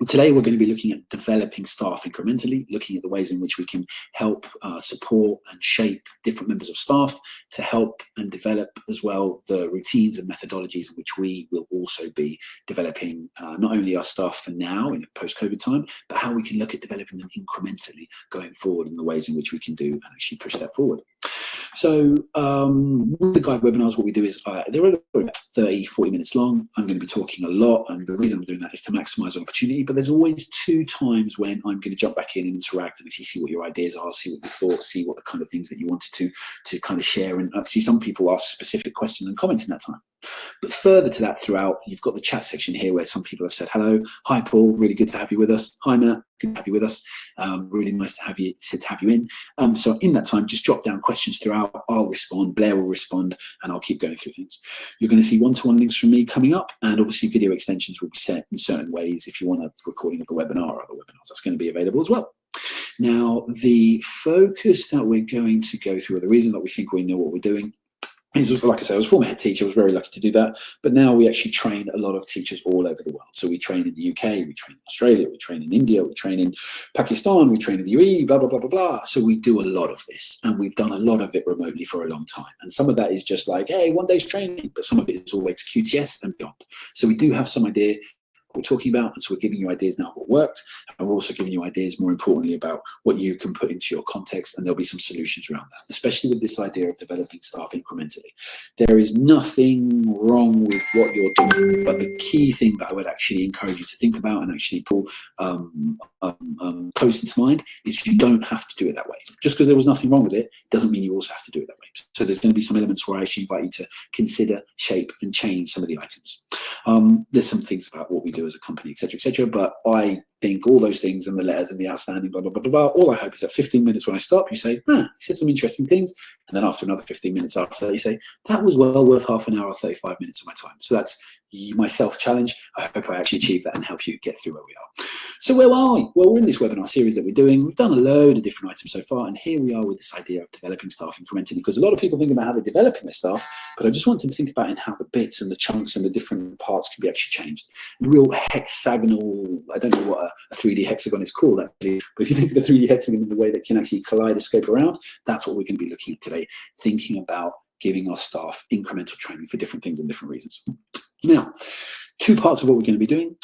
Today, we're going to be looking at developing staff incrementally, looking at the ways in which we can help support and shape different members of staff to help and develop as well the routines and methodologies in which we will also be developing not only our staff for now in a post-COVID time, but how we can look at developing them incrementally going forward and the ways in which we can do and actually push that forward. So with the guide webinars, what we do is they're about 30, 40 minutes long. I'm going to be talking a lot, and the reason I'm doing that is to maximize opportunity, but there's always 2 times when I'm going to jump back in and interact and actually see what your ideas are, see what your thoughts, see what the kind of things that you wanted to kind of share, and see some people ask specific questions and comments in that time. But further to that throughout, you've got the chat section here where some people have said, hello, hi Paul, really good to have you with us. Hi Matt, good to have you with us. Really nice to have you in. So in that time, just drop down questions throughout. I'll respond, Blair will respond, and I'll keep going through things. You're going to see one-to-one links from me coming up, and obviously video extensions will be set in certain ways. If you want a recording of the webinar or other webinars, that's going to be available as well. Now, the focus that we're going to go through, or the reason that we think we know what we're doing, is, like I said, I was a former head teacher. I was very lucky to do that. But now we actually train a lot of teachers all over the world. So we train in the UK, we train in Australia, we train in India, we train in Pakistan, we train in the UAE, blah, blah, blah, blah, blah. So we do a lot of this, and we've done a lot of it remotely for a long time. And some of that is just like, hey, 1 day's training, but some of it is all the way to QTS and beyond. So we do have some idea we're talking about, and so we're giving you ideas now of what worked, and we're also giving you ideas, more importantly, about what you can put into your context, and there'll be some solutions around that, especially with this idea of developing staff incrementally. There is nothing wrong with what you're doing, but the key thing that I would actually encourage you to think about and actually pull close into mind is you don't have to do it that way. Just because there was nothing wrong with it doesn't mean you also have to do it that way. So there's going to be some elements where I actually invite you to consider, shape, and change some of the items. There's some things about what we do as a company, etc., but I think all those things and the letters and the outstanding, blah, blah, blah, blah, blah, all I hope is that 15 minutes when I stop, you say, he said some interesting things. And then after another 15 minutes after that, you say, that was well worth half an hour or 35 minutes of my time. So that's my self-challenge. I hope I actually achieve that and help you get through where we are. So where are we? Well, we're in this webinar series that we're doing. We've done a load of different items so far, and here we are with this idea of developing staff incrementally, because a lot of people think about how they're developing their staff, but I just want them to think about in how the bits and the chunks and the different parts can be actually changed. Real hexagonal, I don't know what a 3D hexagon is called actually, but if you think of the 3D hexagon in the way that can actually kaleidoscope around, that's what we're going to be looking at today, thinking about giving our staff incremental training for different things and different reasons. Now, 2 parts of what we're going to be doing.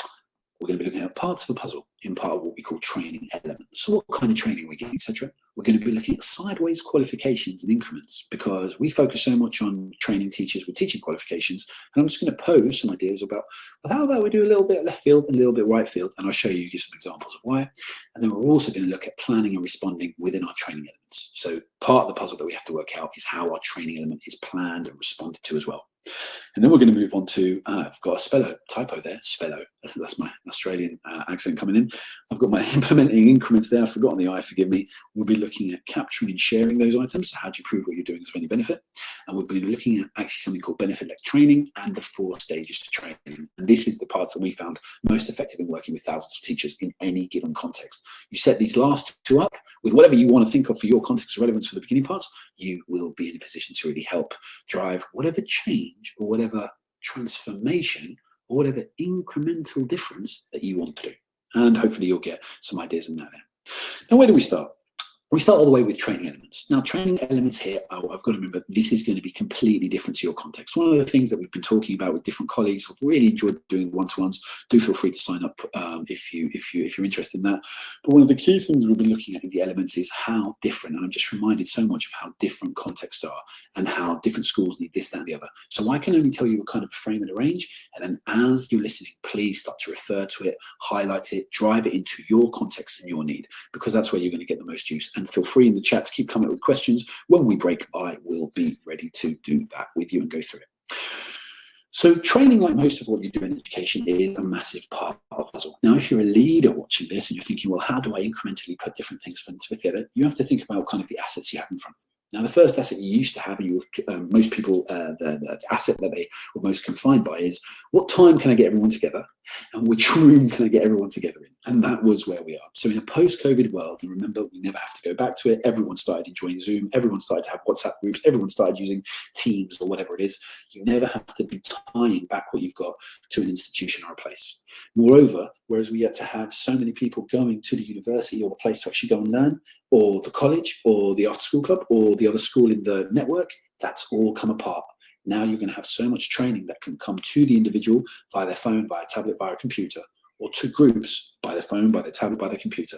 We're going to be looking at parts of a puzzle in part of what we call training elements. So what kind of training we're getting, etc. We're going to be looking at sideways qualifications and increments, because we focus so much on training teachers with teaching qualifications. And I'm just going to pose some ideas about, well, how about we do a little bit left field and a little bit right field, and I'll show you, give some examples of why. And then we're also going to look at planning and responding within our training elements. So part of the puzzle that we have to work out is how our training element is planned and responded to as well. And then we're going to move on to, I've got a spello, typo there, spello, that's my Australian accent coming in. I've got my implementing increments there, I've forgotten the I, forgive me. We'll be looking at capturing and sharing those items, so how do you prove what you're doing is of any benefit? And we'll be looking at actually something called benefit-led training and the 4 stages to training. And this is the parts that we found most effective in working with thousands of teachers in any given context. You set these last 2 up with whatever you want to think of for your context of relevance for the beginning parts, you will be in a position to really help drive whatever change or whatever transformation or whatever incremental difference that you want to do. And hopefully you'll get some ideas in that there. Now, where do we start? We start all the way with training elements. Now, training elements here, I've got to remember, this is going to be completely different to your context. One of the things that we've been talking about with different colleagues, I've really enjoyed doing one-to-ones. Do feel free to sign up if you're interested in that. But one of the key things we've been looking at in the elements is how different, and I'm just reminded so much of how different contexts are and how different schools need this, that, and the other. So I can only tell you a kind of frame and a range, and then as you're listening, please start to refer to it, highlight it, drive it into your context and your need, because that's where you're going to get the most use. And feel free in the chat to keep coming up with questions. When we break, I will be ready to do that with you and go through it. So training, like most of what you do in education, is a massive part of the puzzle. Now, if you're a leader watching this and you're thinking, well, how do I incrementally put different things together? You have to think about kind of the assets you have in front of you. Now, the first asset you used to have, and most people, the asset that they were most confined by is, what time can I get everyone together? and which room can I get everyone together in? And that was where we are. So in a post-COVID world, and remember, we never have to go back to it, everyone started enjoying Zoom, everyone started to have WhatsApp groups, everyone started using Teams or whatever it is. You never have to be tying back what you've got to an institution or a place. Moreover, whereas we had to have so many people going to the university or the place to actually go and learn, or the college, or the after-school club, or the other school in the network, that's all come apart. Now you're going to have so much training that can come to the individual via their phone, via tablet, via a computer, or to groups by their phone, by their tablet, by their computer.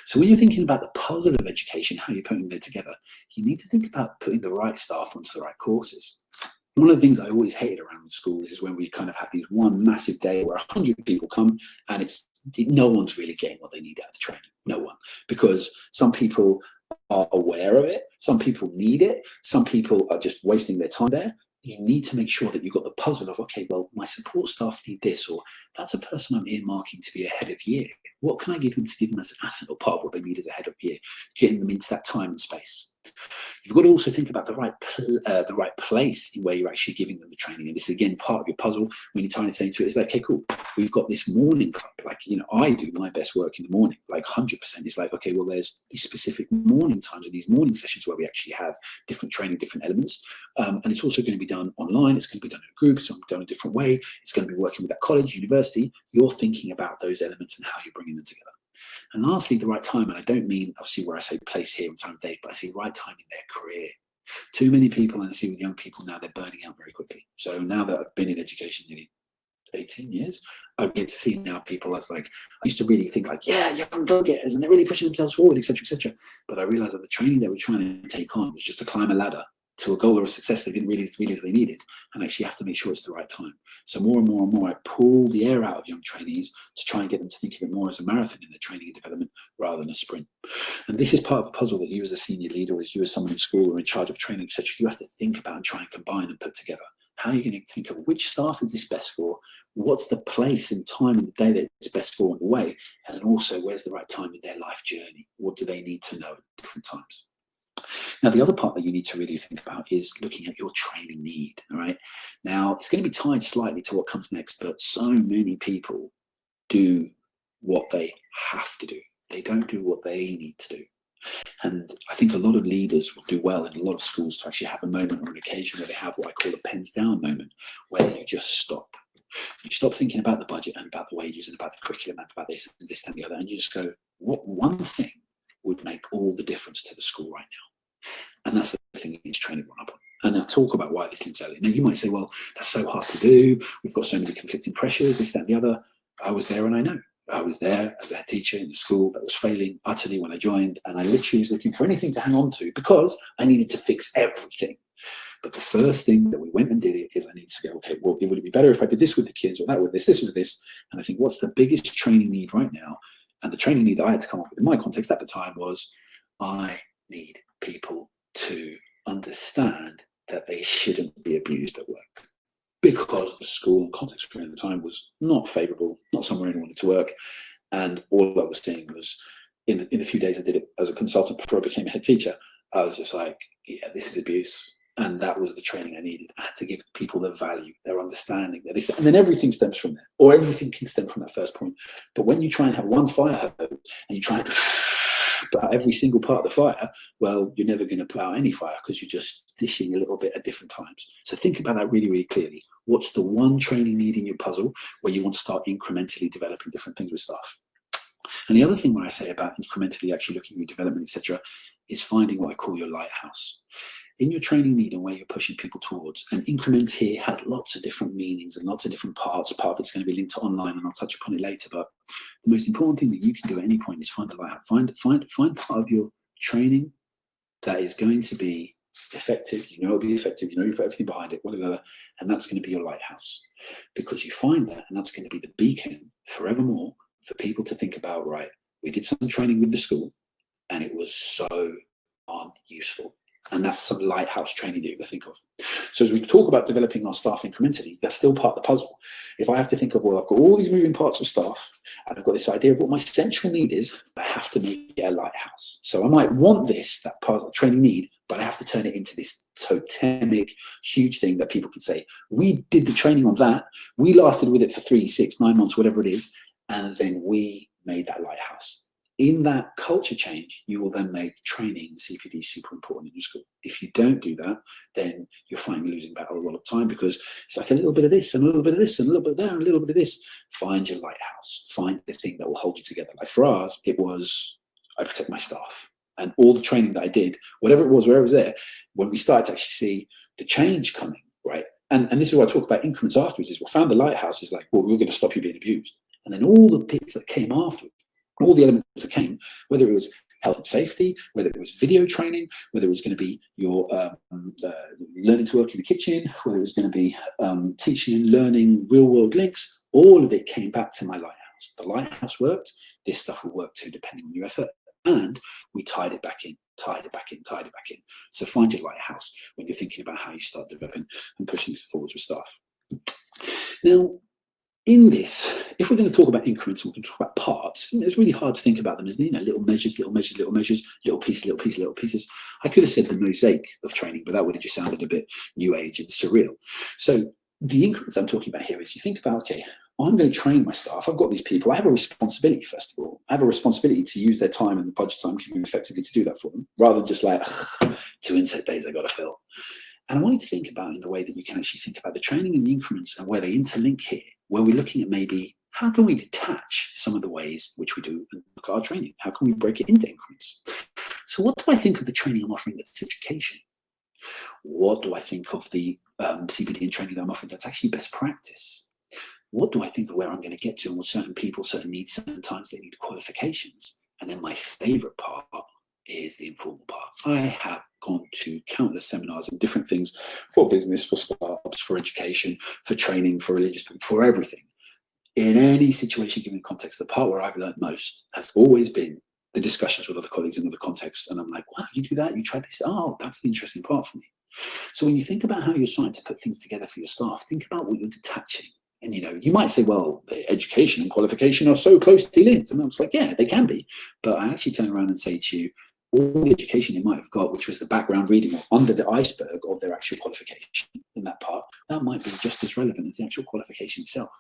So when you're thinking about the puzzle of education, how you're putting it together, you need to think about putting the right staff onto the right courses. One of the things I always hated around schools is when we kind of have these one massive day where 100 people come and no one's really getting what they need out of the training. No one. Because some people are aware of it, some people need it, some people are just wasting their time there. You need to make sure that you've got the puzzle of, okay, well, my support staff need this, or that's a person I'm earmarking to be a head of year. What can I give them to give them as an asset or part of what they need as a head of year, getting them into that time and space? You've got to also think about the right place in where you're actually giving them the training. And this is, again, part of your puzzle when you're trying to say to it, is like, okay, cool, we've got this morning club. Like, I do my best work in the morning, like 100%. It's like, okay, well, there's these specific morning times and these morning sessions where we actually have different training, different elements. And it's also going to be done online. It's going to be done in a group. It's going to be done a different way. It's going to be working with that college, university. You're thinking about those elements and how you're bringing them together. And lastly, the right time, and I don't mean obviously where I say place here and time of day, but I say right time in their career. Too many people, and I see with young people now, they're burning out very quickly. So now that I've been in education nearly 18 years, I get to see now people as like, I used to really think like, yeah, young go-getters, and they're really pushing themselves forward, etc., etc. But I realized that the training they were trying to take on was just to climb a ladder to a goal or a success they didn't really realize they needed, and actually have to make sure it's the right time. So more and more and more, I pull the air out of young trainees to try and get them to think of it more as a marathon in their training and development rather than a sprint. And this is part of the puzzle that you as a senior leader, or as you as someone in school or in charge of training, etc., you have to think about and try and combine and put together. How are you going to think of which staff is this best for? What's the place and time in the day that it's best for and the way? And then also, where's the right time in their life journey? What do they need to know at different times? Now, the other part that you need to really think about is looking at your training need, all right? Now, it's going to be tied slightly to what comes next, but so many people do what they have to do. They don't do what they need to do. And I think a lot of leaders will do well in a lot of schools to actually have a moment or an occasion where they have what I call a pens down moment, where you just stop. You stop thinking about the budget and about the wages and about the curriculum and about this and this and the other, and you just go, what one thing would make all the difference to the school right now? And that's the thing he's training one up on. And I'll talk about why this links earlier. Now, you might say, well, that's so hard to do. We've got so many conflicting pressures, this, that, and the other. I was there and I know. I was there as a head teacher in the school that was failing utterly when I joined. And I literally was looking for anything to hang on to because I needed to fix everything. But the first thing that we went and did is I needed to go, okay, well, would it be better if I did this with the kids or that with this with this? And I think what's the biggest training need right now? And the training need that I had to come up with in my context at the time was I need people to understand that they shouldn't be abused at work, because the school and context at the time was not favourable, not somewhere anyone wanted to work. And all I was seeing was, in the few days I did it as a consultant before I became a head teacher, I was just like, yeah, this is abuse. And that was the training I needed. I had to give people their value, their understanding, and then everything stems from there, or everything can stem from that first point. But when you try and have one fire hose and you try and put out every single part of the fire, well, you're never going to put out any fire because you're just dishing a little bit at different times. So think about that really, really clearly. What's the one training need in your puzzle where you want to start incrementally developing different things with staff? And the other thing when I say about incrementally actually looking at your development, etc., is finding what I call your lighthouse. In your training need and where you're pushing people towards, and increment here has lots of different meanings and lots of different parts. Part of it's going to be linked to online, and I'll touch upon it later. But the most important thing that you can do at any point is find the lighthouse. Find part of your training that is going to be effective. You know it'll be effective. You know you put everything behind it, whatever, and that's going to be your lighthouse, because you find that, and that's going to be the beacon forevermore for people to think about. Right, we did some training with the school, and it was so unuseful. And that's some lighthouse training that you can think of. So as we talk about developing our staff incrementally, that's still part of the puzzle. If I have to think of, well, I've got all these moving parts of staff, and I've got this idea of what my central need is, I have to make it a lighthouse. So I might want this, that part of the training need, but I have to turn it into this totemic, huge thing that people can say, we did the training on that, we lasted with it for 3, 6, 9 months, whatever it is, and then we made that lighthouse. In that culture change, you will then make training CPD super important in your school. If you don't do that, then you're fighting a losing battle a lot of time, because it's like a little bit of this and a little bit of this and a little bit of there and a little bit of this. Find your lighthouse. Find the thing that will hold you together. Like for us, it was I protect my staff. And all the training that I did, whatever it was, wherever it was there, when we started to actually see the change coming, right? And this is what I talk about increments afterwards, is we found the lighthouse is like, well, we're going to stop you being abused. And then all the bits that came afterwards, all the elements that came, whether it was health and safety, whether it was video training, whether it was going to be your learning to work in the kitchen, whether it was going to be teaching and learning real world links, all of it came back to my lighthouse. The lighthouse worked, this stuff will work too, depending on your effort. And we tied it back in, tied it back in, tied it back in. So find your lighthouse when you're thinking about how you start developing and pushing forwards with staff. Now, in this, if we're going to talk about increments and we're going to talk about parts, it's really hard to think about them as, little measures, little measures, little measures, little pieces, little pieces, little pieces. I could have said the mosaic of training, but that would have just sounded a bit new age and surreal. So the increments I'm talking about here is you think about, okay, I'm going to train my staff. I've got these people. I have a responsibility, first of all. I have a responsibility to use their time and the budget I'm giving effectively to do that for them, rather than just like 2 inset days I got to fill. And I want you to think about in the way that you can actually think about the training and the increments and where they interlink here, where we're looking at maybe how can we detach some of the ways which we do and look at our training? How can we break it into increments? So what do I think of the training I'm offering that's education? What do I think of the CPD and training that I'm offering that's actually best practice? What do I think of where I'm going to get to, and what certain people, certain needs, sometimes they need qualifications? And then my favorite part is the informal part. I have gone to countless seminars and different things for business, for startups, for education, for training, for religious people, for everything. In any situation given context, the part where I've learned most has always been the discussions with other colleagues in other contexts. And I'm like, wow, you do that, you try this. Oh, that's the interesting part for me. So when you think about how you're starting to put things together for your staff, think about what you're detaching. And, you might say, well, the education and qualification are so closely linked. And I was like, yeah, they can be. But I actually turn around and say to you, all the education they might have got, which was the background reading or under the iceberg of their actual qualification in that part, that might be just as relevant as the actual qualification itself.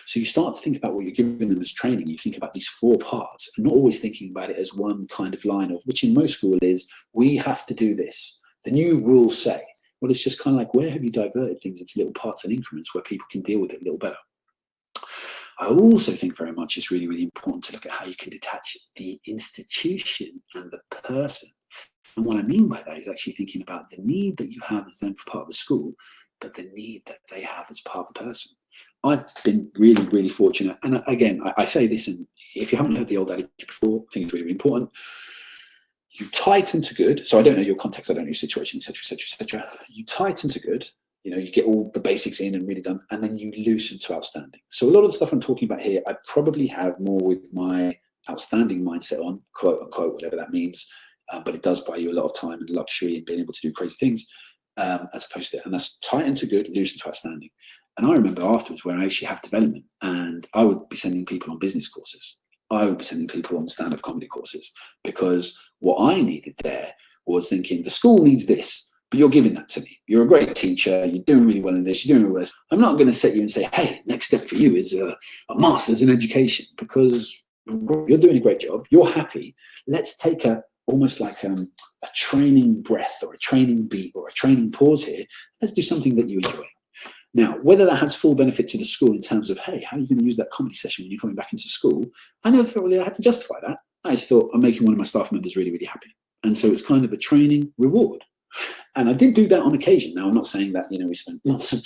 So you start to think about what you're giving them as training. You think about these 4 parts and not always thinking about it as one kind of line of, which in most school is, we have to do this. The new rules say. Well, it's just kind of like, where have you diverted things into little parts and increments where people can deal with it a little better? I also think very much it's really, really important to look at how you can detach the institution and the person. And what I mean by that is actually thinking about the need that you have as them for part of the school, but the need that they have as part of the person. I've been really, really fortunate. And again, I say this, and if you haven't heard the old adage before, I think it's really, really important. You tighten to good. So I don't know your context, I don't know your situation, etc., etc., etc. You tighten to good. You get all the basics in and really done, and then you loosen to outstanding. So a lot of the stuff I'm talking about here, I probably have more with my outstanding mindset on, quote unquote, whatever that means. But it does buy you a lot of time and luxury and being able to do crazy things, as opposed to, and that's tighten to good, loosen to outstanding. And I remember afterwards where I actually have development, and I would be sending people on business courses. I would be sending people on stand-up comedy courses, because what I needed there was thinking, the school needs this, but you're giving that to me. You're a great teacher. You're doing really well in this. You're doing really well. I'm not going to set you and say, hey, next step for you is a master's in education, because you're doing a great job. You're happy. Let's take almost like a training breath or a training beat or a training pause here. Let's do something that you enjoy. Now, whether that has full benefit to the school in terms of, hey, how are you going to use that comedy session when you're coming back into school? I never felt really I had to justify that. I just thought I'm making one of my staff members really, really happy. And so it's kind of a training reward. And I did do that on occasion. Now, I'm not saying that, we spent lots of,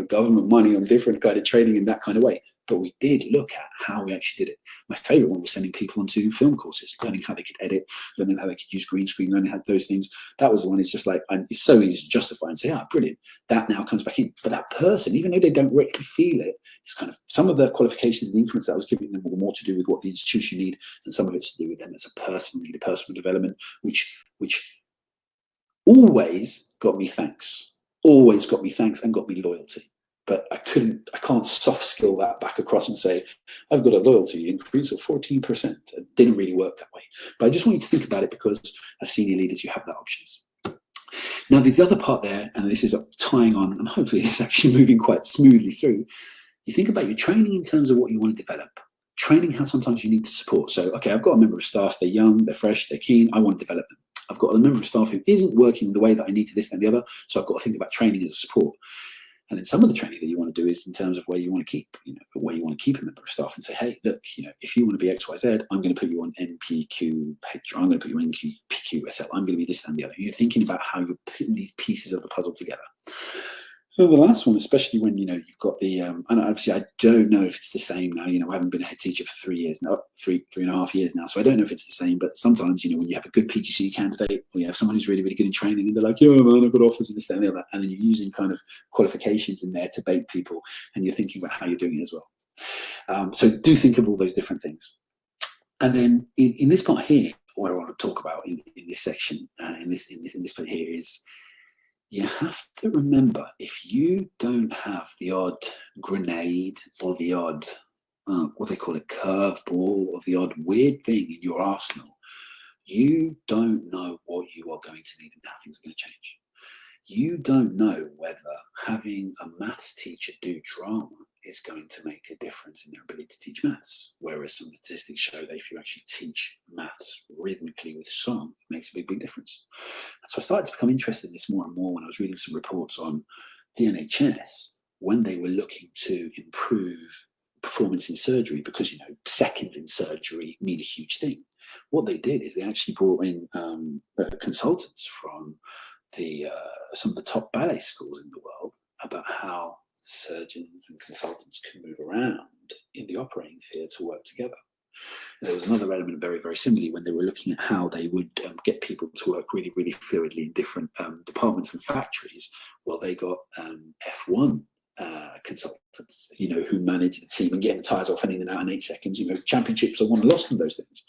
government money on different kind of training in that kind of way, but we did look at how we actually did it. My favorite one was sending people onto film courses, learning how they could edit, learning how they could use green screen, learning how those things. That was the one. It's just like, and it's so easy to justify and say, brilliant. That now comes back in. But that person, even though they don't directly feel it, it's kind of, some of the qualifications and increments that I was giving them were more to do with what the institution need, and some of it's to do with them as a person, need a personal development, which always got me thanks, always got me thanks and got me loyalty. But I can't soft skill that back across and say, I've got a loyalty increase of 14%. It didn't really work that way. But I just want you to think about it, because as senior leaders, you have that options. Now, there's the other part there, and this is tying on, and hopefully it's actually moving quite smoothly through. You think about your training in terms of what you want to develop. Training how sometimes you need to support. So, okay, I've got a member of staff, they're young, they're fresh, they're keen, I want to develop them. I've got a member of staff who isn't working the way that I need to, this and the other, so I've got to think about training as a support. And then some of the training that you want to do is in terms of where you want to keep, where you want to keep a member of staff and say, hey, look, if you want to be XYZ, I'm going to put you on NPQ, I'm going to put you on NPQ SL, I'm going to be this and the other. You're thinking about how you're putting these pieces of the puzzle together. So the last one, especially when, you've got the, and obviously I don't know if it's the same now, I haven't been a head teacher for 3 years now, three and a half years now. So I don't know if it's the same, but sometimes, when you have a good PGC candidate, or you have someone who's really, really good in training and they're like, yeah, man, I've got offers and this, that, and the other. And then you're using kind of qualifications in there to bait people, and you're thinking about how you're doing it as well. So do think of all those different things. And then in this part here, what I want to talk about in this section, in this part here is, you have to remember, if you don't have the odd grenade or the odd, what they call it, curveball, or the odd weird thing in your arsenal, you don't know what you are going to need and how things are going to change. You don't know whether having a maths teacher do drama is going to make a difference in their ability to teach maths. Whereas some statistics show that if you actually teach maths rhythmically with song, it makes a big, big difference. And so I started to become interested in this more and more when I was reading some reports on the NHS, when they were looking to improve performance in surgery, because, seconds in surgery mean a huge thing. What they did is they actually brought in consultants from some of the top ballet schools in the world about how surgeons and consultants can move around in the operating theatre to work together. And there was another element very, very similarly when they were looking at how they would get people to work really, really fluidly in different departments and factories. Well, they got F1 consultants, who manage the team and getting the tyres off and in and out in 8 seconds. Championships are won and lost in those things.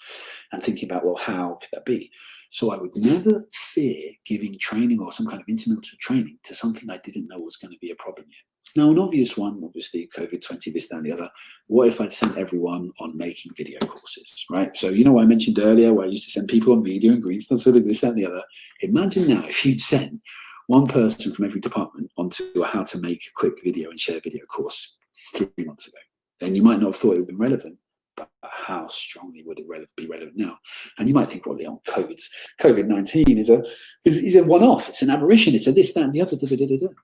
And thinking about, well, how could that be? So I would never fear giving training or some kind of incremental training to something I didn't know was going to be a problem yet. Now, an obvious one, obviously, COVID-20, this, that, and the other. What if I'd sent everyone on making video courses, right? So, I mentioned earlier where I used to send people on media and green stuff, sort of this, that, and the other. Imagine now if you'd sent one person from every department onto a how to make a quick video and share video course 3 months ago. Then you might not have thought it would have been relevant, but how strongly would it be relevant now? And you might think, probably, on COVID-19 is a one-off. It's an aberration. It's a this, that, and the other.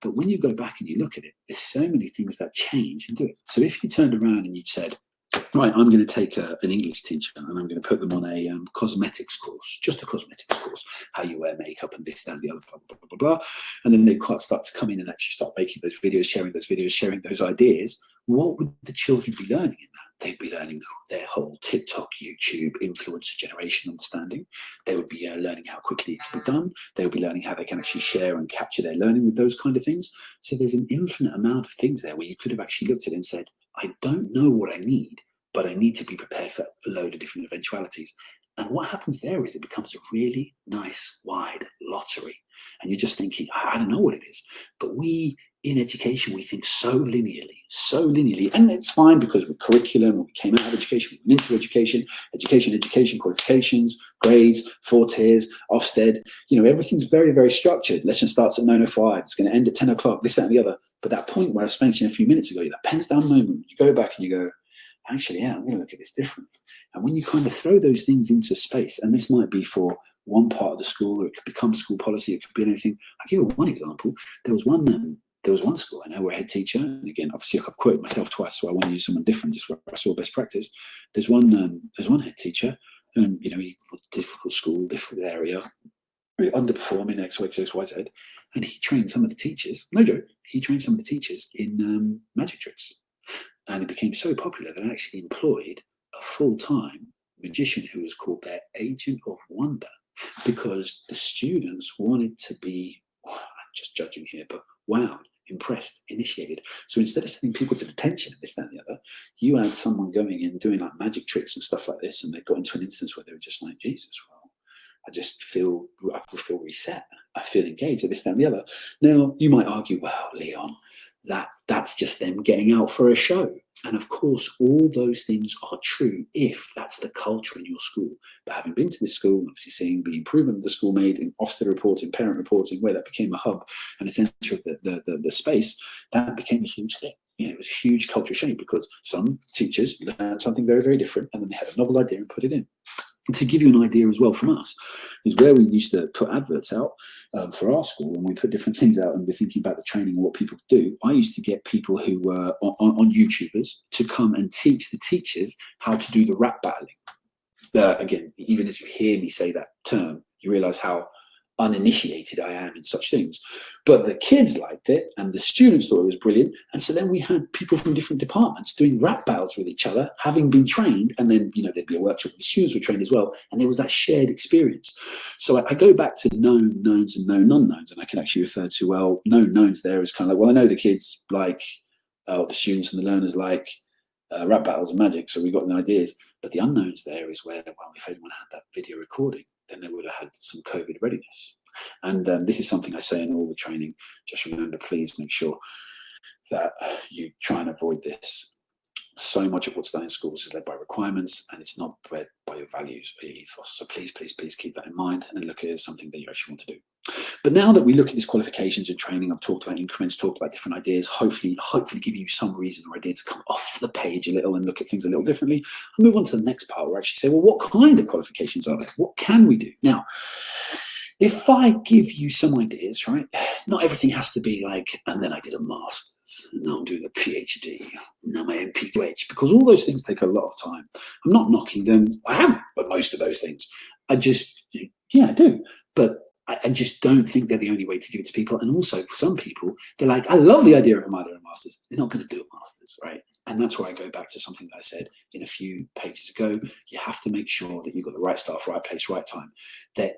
But when you go back and you look at it, there's so many things that change and do it. So if you turned around and you said, right, I'm going to take an English teacher and I'm going to put them on a cosmetics course, just a cosmetics course, how you wear makeup and this, that, and the other, blah, blah, blah, blah, blah. And then they start to come in and actually start making those videos, sharing those ideas. What would the children be learning in that? They'd be learning their whole TikTok, YouTube, influencer generation understanding. They would be learning how quickly it can be done. They would be learning how they can actually share and capture their learning with those kind of things. So there's an infinite amount of things there where you could have actually looked at it and said, I don't know what I need, but I need to be prepared for a load of different eventualities. And what happens there is it becomes a really nice, wide lottery. And you're just thinking, I don't know what it is. But in education, we think so linearly. And it's fine because we're curriculum, we came out of education, we went into education, qualifications, grades, 4 tiers, Ofsted. Everything's very, very structured. Lesson starts at 9:05. It's going to end at 10 o'clock, this, that, and the other. But that point where I was mentioning a few minutes ago, that pens down moment, you go back and you go, actually, yeah, I'm going to look at this differently. And when you kind of throw those things into space, and this might be for one part of the school, or it could become school policy, it could be anything. I'll give you one example. There was one school I know where a head teacher, and again, obviously I've quoted myself twice, so I want to use someone different, just where I saw best practice. There's one head teacher, and he difficult school, difficult area, underperforming X, Y, Z, and he trained some of the teachers. No joke, he trained some of the teachers in magic tricks. And it became so popular that I actually employed a full-time magician who was called their agent of wonder, because the students wanted to be, I'm just judging here, but wowed, impressed, initiated. So instead of sending people to detention and this, that, and the other, you had someone going in doing like magic tricks and stuff like this, and they got into an instance where they were just like, Jesus, well, I feel reset. I feel engaged at this, that, and the other. Now, you might argue, well, Leon, that's just them getting out for a show. And of course, all those things are true if that's the culture in your school. But having been to this school, obviously seeing the improvement the school made in Ofsted reporting, parent reporting, where that became a hub and a centre of the space, that became a huge thing. It was a huge cultural change because some teachers learned something very, very different and then they had a novel idea and put it in. And to give you an idea as well from us, is where we used to put adverts out for our school, and we put different things out and we're thinking about the training and what people could do. I used to get people who were on YouTubers to come and teach the teachers how to do the rap battling. Again, even as you hear me say that term, you realise how uninitiated I am in such things. But the kids liked it and the students thought it was brilliant. And so then we had people from different departments doing rap battles with each other, having been trained. And then, there'd be a workshop where the students were trained as well. And there was that shared experience. So I go back to known knowns and known unknowns. And I can actually refer to, well, known knowns there is kind of like, well, I know the kids like, the students and the learners like rap battles and magic. So we got the ideas. But the unknowns there is where, well, if anyone had that video recording, then they would have had some COVID readiness. And this is something I say in all the training. Just remember, please make sure that you try and avoid this. So much of what's done in schools is led by requirements and it's not led by your values or your ethos. So please, please, please keep that in mind and look at it as something that you actually want to do. But now that we look at these qualifications and training, I've talked about increments, talked about different ideas, hopefully give you some reason or idea to come off the page a little and look at things a little differently. I'll move on to the next part where I actually say, well, what kind of qualifications are there? What can we do? Now, if I give you some ideas, right, not everything has to be like, and then I did a master's, and now I'm doing a PhD, and now my MPQH, because all those things take a lot of time. I'm not knocking them. I have most of those things. I do. But I just don't think they're the only way to give it to people. And also, for some people, they're like, I love the idea of a minor and master's. They're not going to do a master's, right? And that's where I go back to something that I said in a few pages ago. You have to make sure that you've got the right staff, right place, right time. That,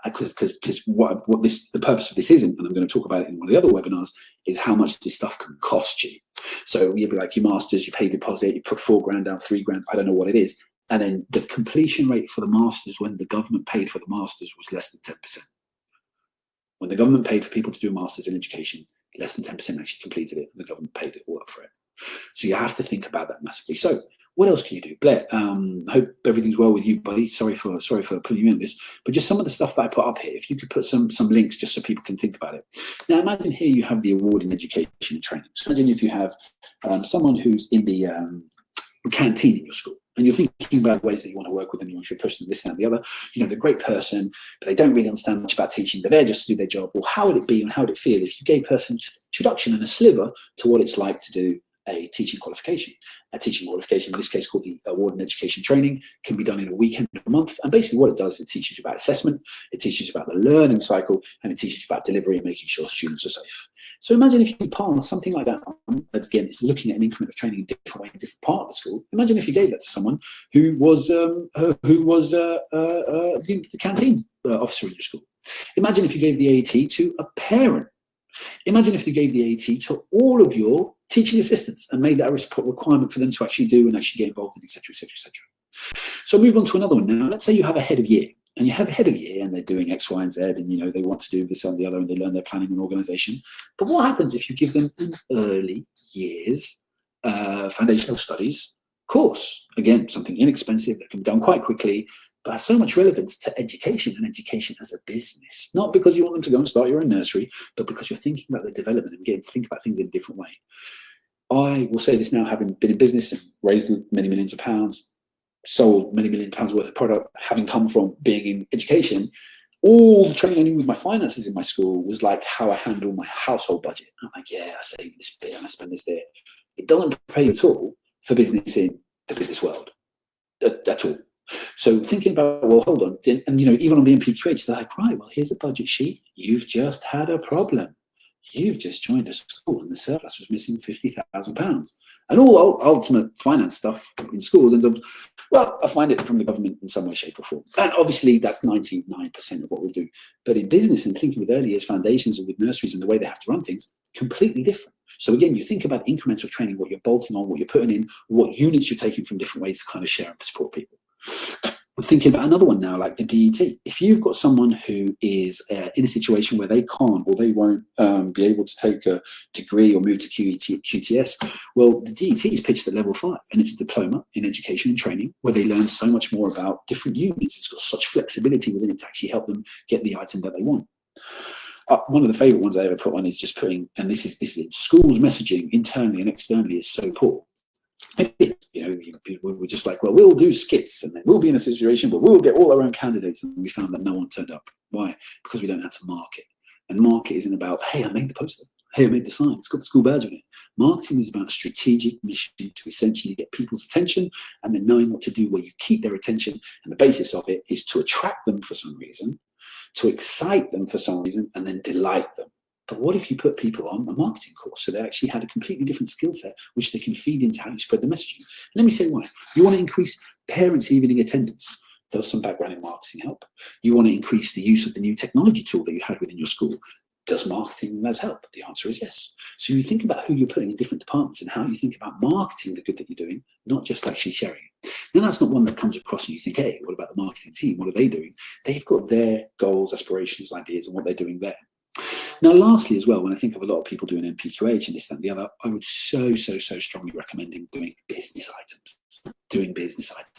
because the purpose of this isn't, and I'm going to talk about it in one of the other webinars, is how much this stuff can cost you. So you'll be like, your masters, you pay deposit, you put $4,000 down, $3,000, I don't know what it is. And then the completion rate for the masters when the government paid for the masters was less than 10%. When the government paid for people to do a master's in education, less than 10% actually completed it, and the government paid it all up for it. So you have to think about that massively. So what else can you do? Blair, hope everything's well with you, buddy. Sorry for putting you in this, but just some of the stuff that I put up here, if you could put some links just so people can think about it. Now imagine here you have the award in education and training. So imagine if you have someone who's in the canteen in your school, and you're thinking about ways that you want to work with them, you want to push them, this, that, and the other. They're a great person, but they don't really understand much about teaching. They're there just to do their job. Well, how would it be and how would it feel if you gave a person just an introduction and a sliver to what it's like to do a teaching qualification? A teaching qualification, in this case called the Award in Education Training, can be done in a weekend or a month. And basically what it does, it teaches you about assessment, it teaches you about the learning cycle, and it teaches you about delivery and making sure students are safe. So imagine if you pass something like that, again, it's looking at an increment of training in a different way, in a different part of the school. Imagine if you gave that to someone who was the canteen officer in your school. Imagine if you gave the AAT to a parent. Imagine if you gave the AAT to all of your teaching assistants and made that a requirement for them to actually do and actually get involved in, etc., etc., etc. So move on to another one now. Let's say you have a head of year, and you have a head of year and they're doing X, Y, and Z, and they want to do this and the other, and they learn their planning and organization. But what happens if you give them an early years foundational studies course? Again, something inexpensive that can be done quite quickly, but has so much relevance to education and education as a business. Not because you want them to go and start your own nursery, but because you're thinking about their development and getting to think about things in a different way. I will say this now, having been in business and raised many millions of pounds, sold many million pounds worth of product, having come from being in education, all the training I knew with my finances in my school was like how I handle my household budget. I'm like, yeah, I save this bit and I spend this there. It doesn't prepare you at all for business in the business world. That's all. So thinking about, well, hold on, and even on the MPQH, they're like, right, well, here's a budget sheet. You've just had a problem. You've just joined a school and the surplus was missing £50,000. And all ultimate finance stuff in schools ends up, well, I find it from the government in some way, shape or form. And obviously that's 99% of what we'll do. But in business and thinking with early years foundations and with nurseries and the way they have to run things, completely different. So again, you think about incremental training, what you're bolting on, what you're putting in, what units you're taking from different ways to kind of share and support people. We're thinking about another one now, like the DET. If you've got someone who is in a situation where they can't or they won't be able to take a degree or move to QTS, well, the DET is pitched at level 5, and it's a diploma in education and training where they learn so much more about different units. It's got such flexibility within it to actually help them get the item that they want. One of the favourite ones I ever put on is just putting, and this is schools messaging internally and externally is so poor. We're just like, well, we'll do skits and then we'll be in a situation where we'll get all our own candidates, and we found that no one turned up. Why? Because we don't know how to market. And market isn't about, hey, I made the poster, hey, I made the sign, it's got the school badge on it. Marketing is about a strategic mission to essentially get people's attention and then knowing what to do where you keep their attention. And the basis of it is to attract them for some reason, to excite them for some reason, and then delight them. But what if you put people on a marketing course so they actually had a completely different skill set which they can feed into how you spread the messaging? And let me say why. You want to increase parents' evening attendance. Does some background in marketing help? You want to increase the use of the new technology tool that you had within your school. Does marketing help? The answer is yes. So you think about who you're putting in different departments and how you think about marketing the good that you're doing, not just actually sharing it. Now, that's not one that comes across and you think, hey, what about the marketing team? What are they doing? They've got their goals, aspirations, ideas, and what they're doing there. Now, lastly, as well, when I think of a lot of people doing NPQH and this, that, and the other, I would so strongly recommend doing business items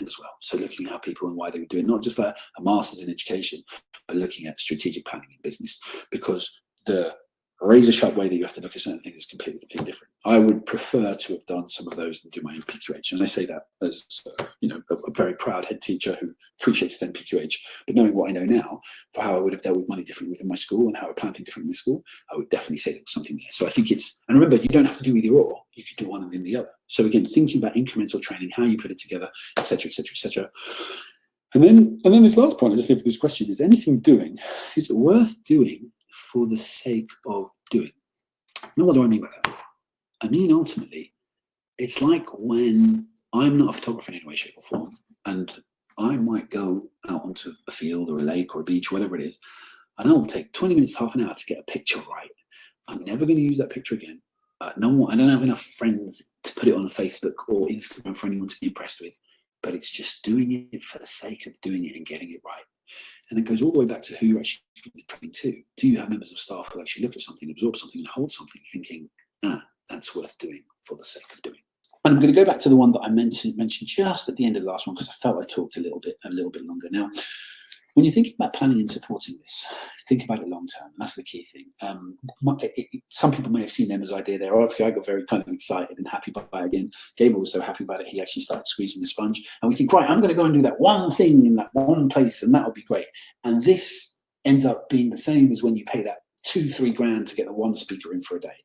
as well. So looking at how people and why they would do it, not just like a master's in education, but looking at strategic planning in business, because the razor sharp way that you have to look at certain things is completely different. I would prefer to have done some of those than do my NPQH. And I say that as a very proud head teacher who appreciates the NPQH. But knowing what I know now for how I would have dealt with money differently within my school and how I plan things differently in my school, I would definitely say there was something there. So I think and remember, you don't have to do either or. You could do one and then the other. So again, thinking about incremental training, how you put it together, etc., etc., etc. And then this last point, I just leave this question: is it worth doing for the sake of doing? Now, what do I mean by that? I mean, ultimately, it's like when I'm not a photographer in any way, shape, or form, and I might go out onto a field or a lake or a beach, whatever it is, and I'll take 20 minutes, half an hour to get a picture right. I'm never going to use that picture again. I don't have enough friends to put it on Facebook or Instagram for anyone to be impressed with, but it's just doing it for the sake of doing it and getting it right. And it goes all the way back to who you're actually giving the training to. Do you have members of staff who actually look at something, absorb something, and hold something, thinking, that's worth doing for the sake of doing? And I'm going to go back to the one that I mentioned just at the end of the last one, because I felt I talked a little bit longer. Now, when you're thinking about planning and supporting this, think about it long term. And that's the key thing. Some people may have seen Emma's idea there. Obviously, I got very kind of excited and happy by it again. Gabriel was so happy about it, he actually started squeezing the sponge. And we think, right, I'm going to go and do that one thing in that one place, and that'll be great. And this ends up being the same as when you pay that 2-3 grand to get the one speaker in for a day.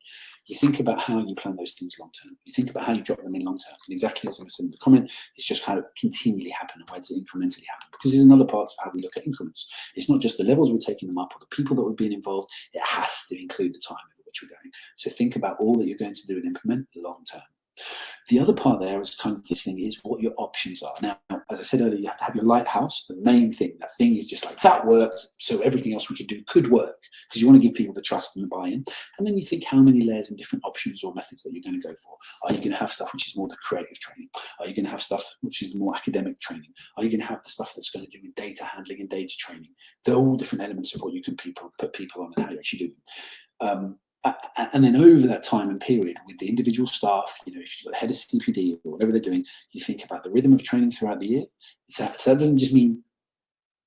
You think about how you plan those things long term. You think about how you drop them in long term. And exactly as I said in the comment, it's just how it continually happen and where does it incrementally happen? Because there's another part of how we look at increments. It's not just the levels we're taking them up or the people that we're being involved. It has to include the time at which we're going. So think about all that you're going to do and implement long term. The other part there is kind of this thing is what your options are. Now, as I said earlier, you have to have your lighthouse, the main thing. That thing is just like, that works, so everything else we can do could work, because you want to give people the trust and the buy-in. And then you think how many layers and different options or methods that you're going to go for. Are you going to have stuff which is more the creative training? Are you going to have stuff which is more academic training? Are you going to have the stuff that's going to do with data handling and data training? They're all different elements of what you can put people on and how you actually do them. And then over that time and period with the individual staff, if you've got the head of CPD or whatever they're doing, you think about the rhythm of training throughout the year. So that doesn't just mean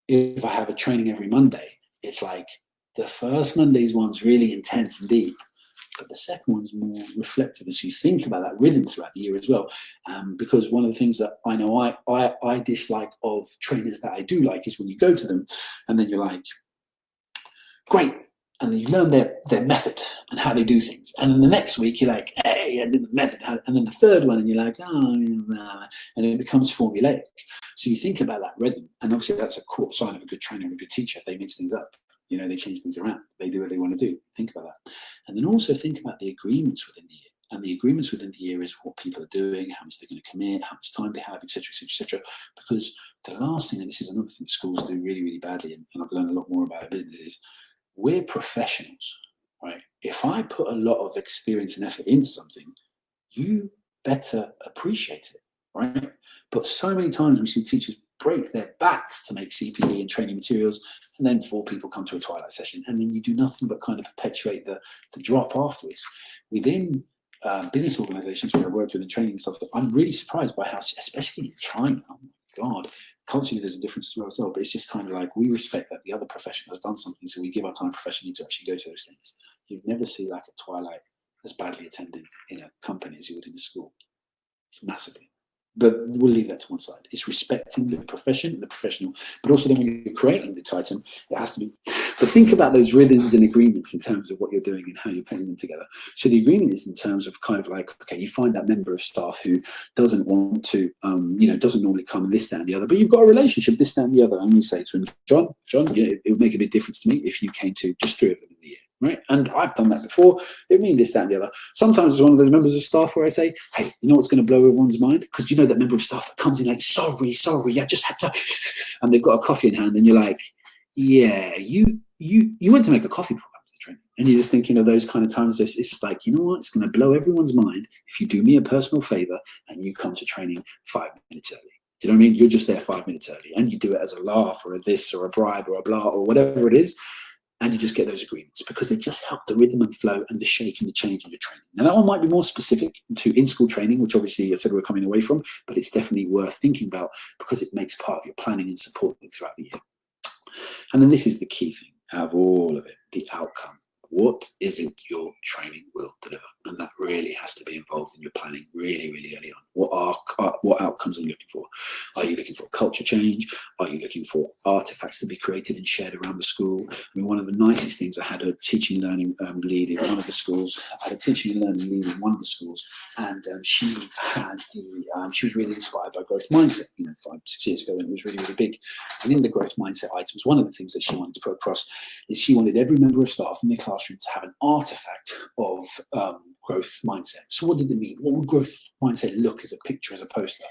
if I have a training every Monday, it's like the first Monday's one's really intense and deep, but the second one's more reflective. So you think about that rhythm throughout the year as well. Because one of the things that I know I dislike of trainers that I do like is when you go to them and then you're like, great. And then you learn their method and how they do things. And then the next week, you're like, hey, I did the method. And then the third one, and you're like, and it becomes formulaic. So you think about that rhythm. And obviously, that's a core sign of a good trainer and a good teacher. They mix things up. They change things around. They do what they want to do. Think about that. And then also think about the agreements within the year. And the agreements within the year is what people are doing, how much they're going to commit, how much time they have, etc., etc., etc. Because the last thing, and this is another thing schools do really, really badly, and I've learned a lot more about businesses, we're professionals, right? If I put a lot of experience and effort into something, you better appreciate it, right? But so many times we see teachers break their backs to make CPD and training materials, and then 4 people come to a twilight session, and then you do nothing but kind of perpetuate the drop afterwards. Within business organizations where I worked with in training and stuff, I'm really surprised by how, especially in China, oh my God, culturally there's a difference as well, but it's just kind of like, we respect that the other profession has done something, so we give our time professionally to actually go to those things. You'd never see like a twilight as badly attended in a company as you would in a school, massively. But we'll leave that to one side. It's respecting the profession, the professional, but also then when you're creating the Titan, it has to be. But think about those rhythms and agreements in terms of what you're doing and how you're putting them together. So the agreement is in terms of kind of like, okay, you find that member of staff who doesn't want to, doesn't normally come this, that, and the other, but you've got a relationship, this, that, and the other, and you say to him, John, it would make a big difference to me if you came to just 3 of them in the year. Right, and I've done that before. It means this, that, and the other. Sometimes it's one of those members of staff where I say, "Hey, you know what's going to blow everyone's mind?" Because you know that member of staff that comes in like, "Sorry, I just had to," and they've got a coffee in hand, and you're like, "Yeah, you went to make a coffee before coming to the training," and you're just thinking of those kind of times. It's like, you know what? It's going to blow everyone's mind if you do me a personal favor and you come to training 5 minutes early. Do you know what I mean? You're just there 5 minutes early, and you do it as a laugh or a this or a bribe or a blah or whatever it is. And you just get those agreements because they just help the rhythm and flow and the shake and the change in your training. Now, that one might be more specific to in-school training, which obviously I said we're coming away from, but it's definitely worth thinking about because it makes part of your planning and supporting throughout the year. And then this is the key thing out of all of it, the outcome. What is it your training will deliver? And that really has to be involved in your planning really, really early on. What outcomes are you looking for? Are you looking for culture change? Are you looking for artifacts to be created and shared around the school? I mean, one of the nicest things, I had a teaching and learning lead in one of the schools. I had a teaching and learning lead in one of the schools, and she was really inspired by growth mindset, 5, 6 years ago, and it was really, really big. And in the growth mindset items, one of the things that she wanted to put across is she wanted every member of staff in the classroom to have an artifact of growth mindset. So what did it mean? What would growth mindset look as a picture, as a poster?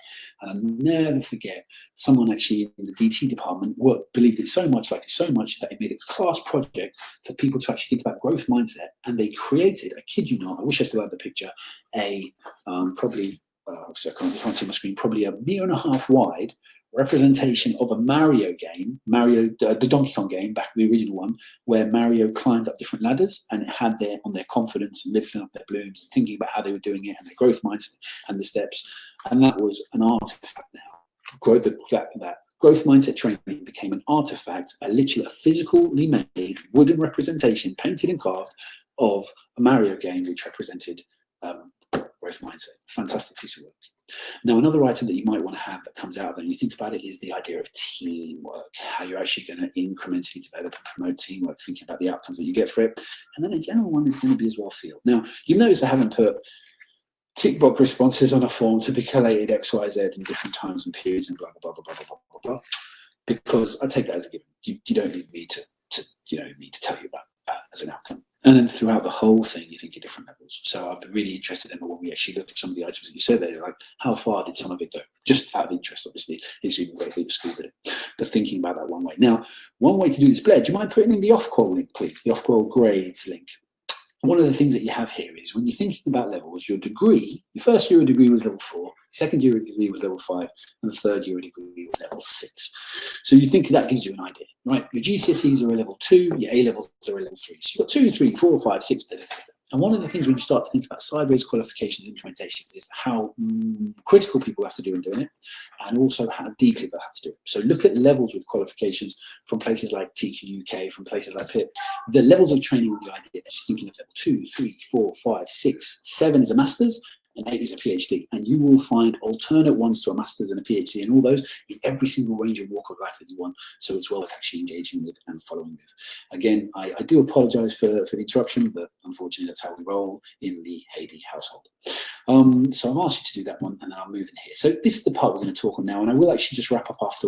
And I'll never forget, someone actually in the DT department believed it so much that it made a class project for people to actually think about growth mindset. And they created, I kid you not, I wish I still had the picture, probably, so I can't see my screen, probably 1.5 meters wide representation of a Mario game, the Donkey Kong game, back in the original one, where Mario climbed up different ladders, and it had on their confidence and lifting up their balloons and thinking about how they were doing it and their growth mindset and the steps. And that was an artifact now. That growth mindset training became an artifact, literally a physically made wooden representation, painted and carved, of a Mario game, which represented growth mindset. Fantastic piece of work. Now, another item that you might want to have that comes out of it, and you think about it, is the idea of teamwork, how you're actually going to incrementally develop and promote teamwork, thinking about the outcomes that you get for it. And then a general one is going to be as well feel. Now, you notice I haven't put tick box responses on a form to be collated X, Y, Z in different times and periods and blah, blah, blah, blah, blah, blah, blah, blah, because I take that as a given. You don't need me to tell you about that as an outcome. And then throughout the whole thing, you think at different levels. So I'd be really interested in when we actually look at some of the items that you said there, like how far did some of it go? Just out of interest, obviously, it's even great that your school did it. But thinking about that one way. Now, one way to do this, Blair, do you mind putting in the Ofqual link, please? The Ofqual grades link. One of the things that you have here is when you're thinking about levels, your degree, your first year of degree was level 4, second year of degree was level 5, and the third year of degree was level 6. So you think that gives you an idea, right? Your GCSEs are a level 2, your A levels are a level 3. So you've got 2, 3, 4, 5, 6, da, da, da. And one of the things when you start to think about sideways qualifications and implementations is how critical people have to do in doing it, and also how deeply they have to do it. So look at levels with qualifications from places like TQ UK, from places like PIP. The levels of training and the idea that you're thinking of level 2, 3, 4, 5, 6, 7 is a master's, and 8 is a PhD. And you will find alternate ones to a master's and a PhD and all those in every single range and walk of life that you want. So it's well worth actually engaging with and following with. Again, I do apologize for the interruption, but unfortunately that's how we roll in the Hady household. So I've asked you to do that one, and then I'll move in here. So this is the part we're going to talk on now, and I will actually just wrap up after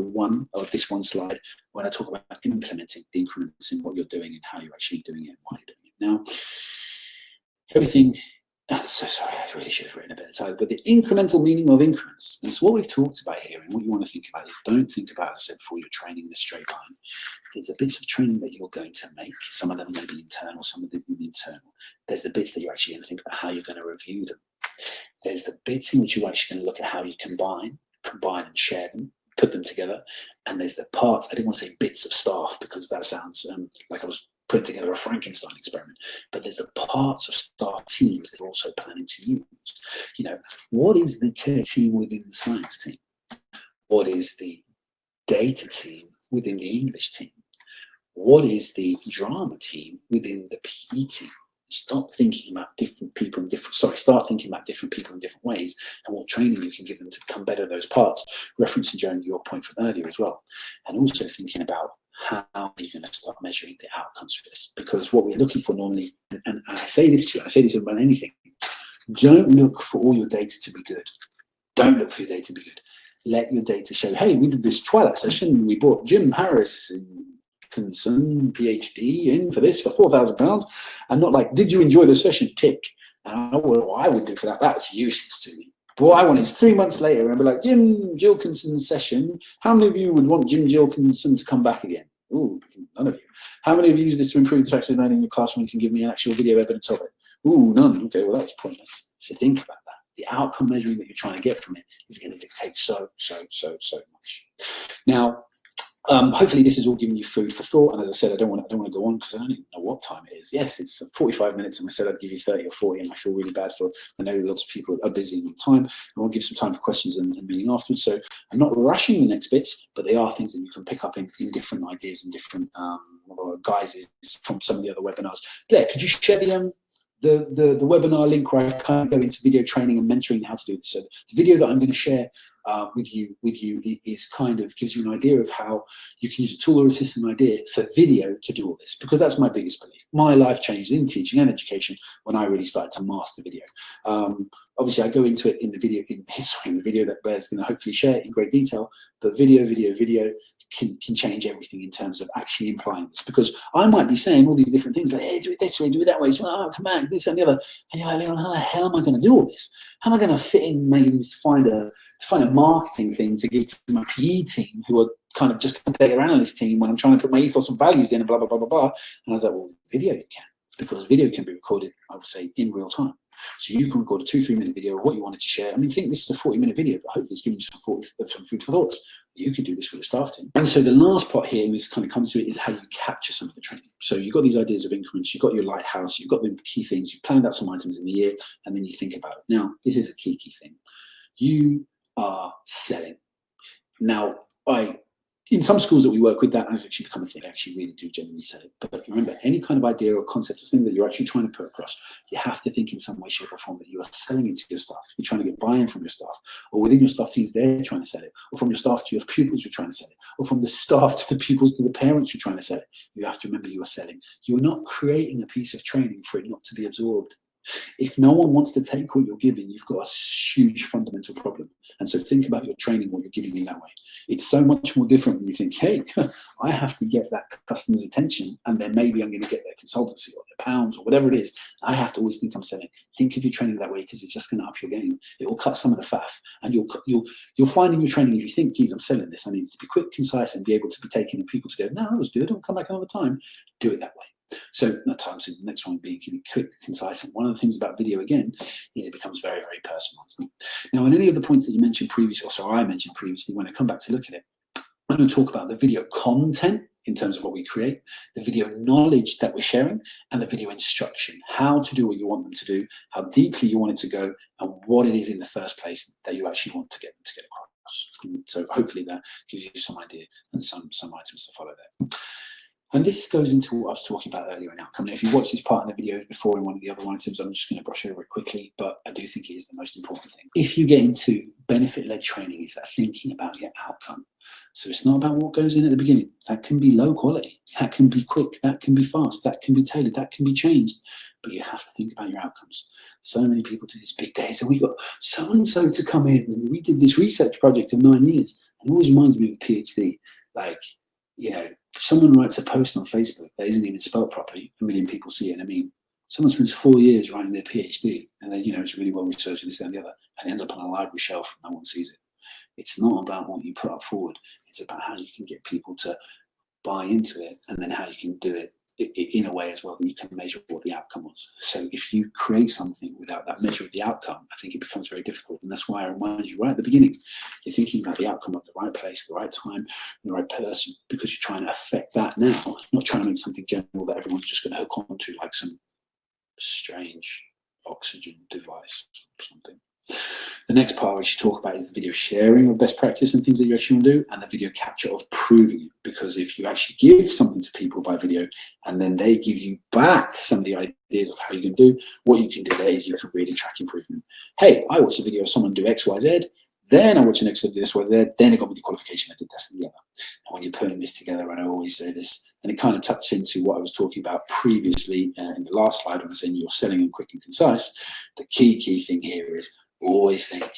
this one slide when I talk about implementing the increments in what you're doing and how you're actually doing it and why you're doing it. Now, everything. So sorry, I really should have written a better title, but the incremental meaning of increments. And so what we've talked about here, and what you want to think about is, don't think about, as I said before, you're training in a straight line. There's the bits of training that you're going to make. Some of them may be internal, some of them may be internal. There's the bits that you're actually going to think about how you're going to review them. There's the bits in which you're actually going to look at how you combine and share them. put them together, and there's the parts. I didn't want to say bits of staff because that sounds like I was putting together a Frankenstein experiment, but there's the parts of staff teams that you're also planning to use. You know, what is the team within the science team? What is the data team within the English team? What is the drama team within the PE team? Start thinking about different people in different, start thinking about different people in different ways and what training you can give them to become better at those parts, referencing, Joan, your point from earlier as well. And also thinking about how are you going to start measuring the outcomes for this? Because what we're looking for normally, and I say this to you, I say this about anything, don't look for all your data to be good. Don't look for your data to be good. Let your data show, hey, we did this Twilight session, we brought Jim Harris, PhD in for this for £4,000, and not like, did you enjoy the session? Tick. And what I would do for that, that's useless to me. But what I want is 3 months later and be like, Jim Gilkinson's session, how many of you would want Jim Gilkinson to come back again? Ooh, none of you. How many of you use this to improve the traction learning in your classroom and can give me an actual video evidence of it? Ooh, none. Okay, well, that's pointless. So think about that. The outcome measuring that you're trying to get from it is going to dictate so much. Now, hopefully this is all giving you food for thought. And as I said, I don't want to go on because I don't even know what time it is. Yes, it's 45 minutes, and I said I'd give you 30 or 40, and I feel really bad for. I know lots of people are busy in time, and we'll give some time for questions and meeting afterwards. So I'm not rushing the next bits, but they are things that you can pick up in different ideas and different guises from some of the other webinars. Blair, could you share the webinar link where I kind of go into video training and mentoring how to do this? So the video that I'm going to share with you is kind of gives you an idea of how you can use a tool or a system idea for video to do all this, because that's my biggest belief. My life changed in teaching and education when I really started to master video. Obviously, I go into it in the video, in the video that Blair's going to hopefully share in great detail. But video can change everything in terms of actually implying this, because I might be saying all these different things like, hey, do it this way, do it that way, so, oh, come on, this and the other, and you're like, Leon, how the hell am I going to do all this? How am I going to fit in maybe to find a marketing thing to give to my PE team, who are kind of just a data analyst team, when I'm trying to put my ethos and values in and blah, blah, blah, blah, blah. And I was like, well, video you can, because video can be recorded, I would say, in real time. So you can record a 2-3 minute video of what you wanted to share. I mean, think this is a 40-minute video, but hopefully it's giving you some food for thoughts. You could do this for the staff team. And so the last part here, and this kind of comes to it, is how you capture some of the training. So you've got these ideas of increments, you've got your lighthouse, you've got the key things, you've planned out some items in the year, and then you think about it. Now, this is a key thing. You are selling. Now, in some schools that we work with, that has actually become a thing. I actually really do genuinely sell it. But remember, any kind of idea or concept or thing that you're actually trying to put across, you have to think in some way, shape, or form that you are selling it to your staff. You're trying to get buy-in from your staff, or within your staff teams, they're trying to sell it, or from your staff to your pupils, you're trying to sell it, or from the staff to the pupils to the parents, you're trying to sell it. You have to remember you are selling. You are not creating a piece of training for it not to be absorbed. If no one wants to take what you're giving, you've got a huge fundamental problem. And so think about your training, what you're giving in that way. It's so much more different when you think, hey, I have to get that customer's attention, and then maybe I'm going to get their consultancy or their pounds or whatever it is. I have to always think I'm selling. Think of your training that way, because it's just going to up your game. It will cut some of the faff, and you'll find in your training, if you think, geez, I'm selling this, I need to be quick, concise, and be able to be taking the people to go, no, that was good, I'll come back another time. Do it that way. So that time, so the next one being quick, concise. And one of the things about video, again, is it becomes very, very personalized. Now, on any of the points that you mentioned previously, or so I mentioned previously, when I come back to look at it, I'm going to talk about the video content in terms of what we create, the video knowledge that we're sharing, and the video instruction, how to do what you want them to do, how deeply you want it to go, and what it is in the first place that you actually want to get them to get across. And so hopefully that gives you some idea and some items to follow there. And this goes into what I was talking about earlier in outcome. Now, if you watched this part in the videos before in one of the other items, I'm just going to brush over it quickly, but I do think it is the most important thing. If you get into benefit-led training, is that thinking about your outcome. So it's not about what goes in at the beginning. That can be low quality. That can be quick. That can be fast. That can be tailored. That can be changed. But you have to think about your outcomes. So many people do these big days, and we got so-and-so to come in, and we did this research project of 9 years. And it always reminds me of a PhD. Like, you know, if someone writes a post on Facebook that isn't even spelled properly, 1 million people see it. And I mean, someone spends 4 years writing their PhD, and then, you know, it's really well researched and this, that, and the other, and it ends up on a library shelf and no one sees it. It's not about what you put up forward. It's about how you can get people to buy into it, and then how you can do it in a way as well that you can measure what the outcome was. So if you create something without that measure of the outcome, I think it becomes very difficult. And that's why I remind you right at the beginning, you're thinking about the outcome of the right place, the right time, the right person, because you're trying to affect that now, not trying to make something general that everyone's just going to hook onto like some strange oxygen device or something. The next part we should talk about is the video sharing of best practice and things that you actually want to do, and the video capture of proving it. Because if you actually give something to people by video and then they give you back some of the ideas of how you can do, what you can do there is you can really track improvement. Hey, I watched a video of someone do X, Y, Z, then I watched the next video of this, Y, Z, then it got me the qualification, I did this and the other. And when you're putting this together, and I always say this, and it kind of touches into what I was talking about previously in the last slide when I was saying you're selling them quick and concise, the key thing here is always think,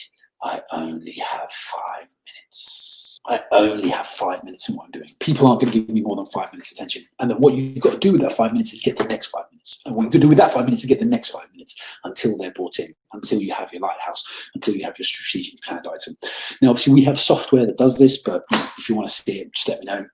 I only have 5 minutes. I only have 5 minutes in what I'm doing. People aren't going to give me more than 5 minutes attention. And then what you've got to do with that 5 minutes is get the next 5 minutes. And what you've got to do with that 5 minutes is get the next 5 minutes until they're brought in, until you have your lighthouse, until you have your strategic planned item. Now, obviously, we have software that does this, but if you want to see it, just let me know.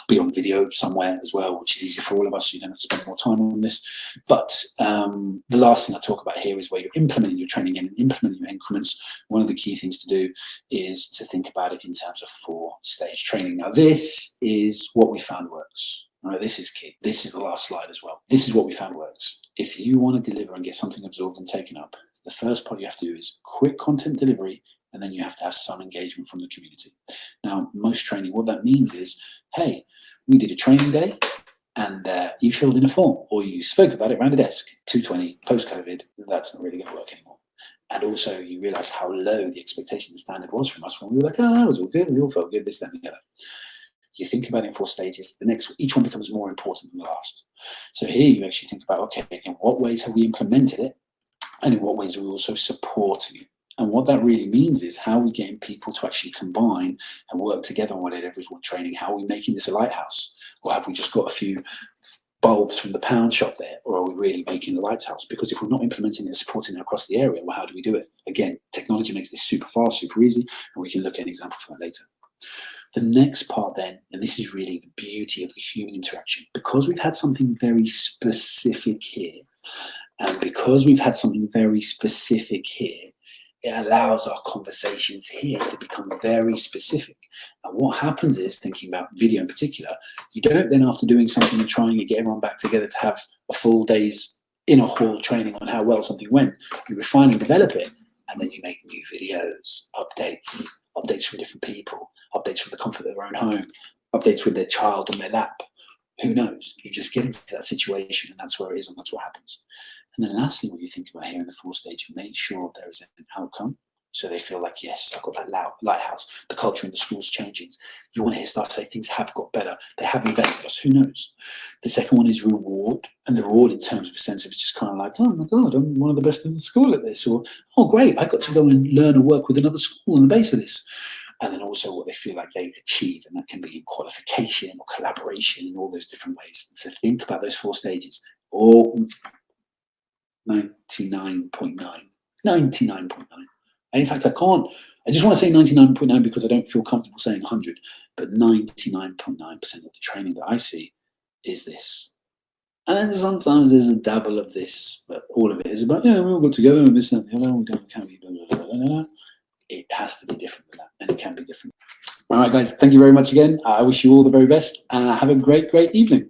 Be on video somewhere as well, which is easier for all of us, so you don't have to spend more time on this. But the last thing I talk about here is where you're implementing your training and implementing your increments. One of the key things to do is to think about it in terms of 4-stage training. Now, this is what we found works. All right, this is key. This is the last slide as well. This is what we found works. If you want to deliver and get something absorbed and taken up, the first part you have to do is quick content delivery, and then you have to have some engagement from the community. Now, most training, what that means is, hey, we did a training day and you filled in a form or you spoke about it around a desk, 220, post-COVID, that's not really going to work anymore. And also you realize how low the expectation and standard was from us when we were like, oh, that was all good, we all felt good, this, that, and the other. You think about it in 4 stages, each one becomes more important than the last. So here you actually think about, okay, in what ways have we implemented it? And in what ways are we also supporting it? And what that really means is how are we getting people to actually combine and work together on whatever is one training? How are we making this a lighthouse? Or have we just got a few bulbs from the pound shop there? Or are we really making a lighthouse? Because if we're not implementing it and supporting it across the area, well, how do we do it? Again, technology makes this super fast, super easy, and we can look at an example for that later. The next part then, and this is really the beauty of the human interaction, because we've had something very specific here, and because we've had something very specific here, it allows our conversations here to become very specific. And what happens is, thinking about video in particular, you don't then, after doing something and trying to get everyone back together to have a full day's in a hall training on how well something went, you refine and develop it, and then you make new videos, updates from different people, updates from the comfort of their own home, updates with their child on their lap. Who knows? You just get into that situation, and that's where it is, and that's what happens. And then lastly, what you think about here in the 4th stage, make sure there is an outcome. So they feel like, yes, I've got that lighthouse. The culture in the school's changing. You want to hear stuff say things have got better. They have invested us. Who knows? The second one is reward. And the reward in terms of a sense of it's just kind of like, oh my God, I'm one of the best in the school at this. Or, oh great, I got to go and learn and work with another school on the base of this. And then also what they feel like they achieve. And that can be in qualification or collaboration in all those different ways. And so think about those 4 stages. Or 99.9. And in fact, I just want to say 99.9 because I don't feel comfortable saying 100, but 99.9% of the training that I see is this. And then sometimes there's a dabble of this, but all of it is about, yeah, we all got together and this and the other, we can't be blah, blah, blah, blah, blah. It has to be different than that, and it can be different. All right, guys, thank you very much again. I wish you all the very best, and have a great, great evening.